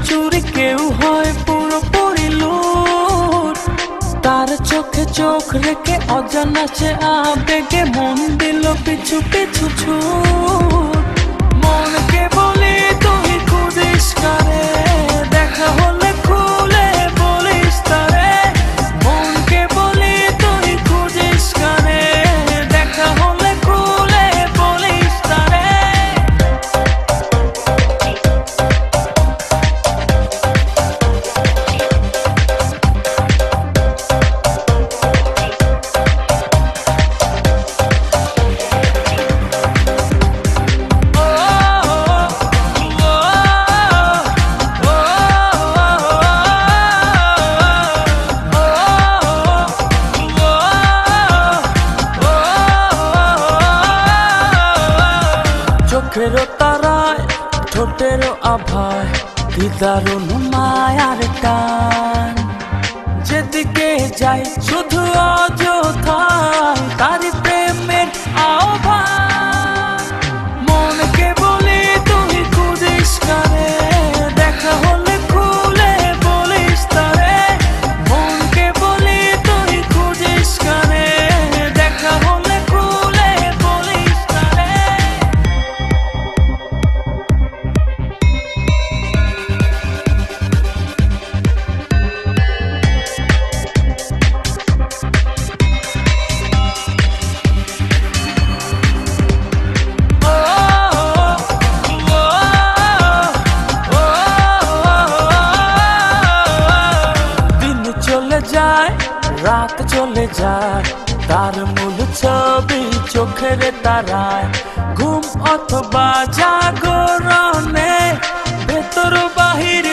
চুরি কেউ হয় পুরোপুরি লুট। তার চোখে চোখ রেখে অজানা সে আবেগে মন দিল পিছু পিছু ছুট। মনকে বলি তুই খুঁজিস কারে, দেখা হলে খুলে বলিস তারে। মনকে বলি তুই খুঁজিস কারে, দেখা হলে খুলে বলিস তারে। চোখেরও তারায় ঠোঁটেরও আভায় কি দারুণ মায়ার টান। যেদিকে যাই শুধু অযথায় তারি প্রেমের আহ্বান। মনকে বলি তুই খুঁজিস কারে, দেখা হলে খুলে বলিস তারে। মনকে বলি তুই খুঁজিস কারে, দেখা হলে খুলে বলিস তারে। রাত চলে যায় তার মূল ছবি চোখের তারায়। ঘুম অথবা জাগরণে ভেতর বাহির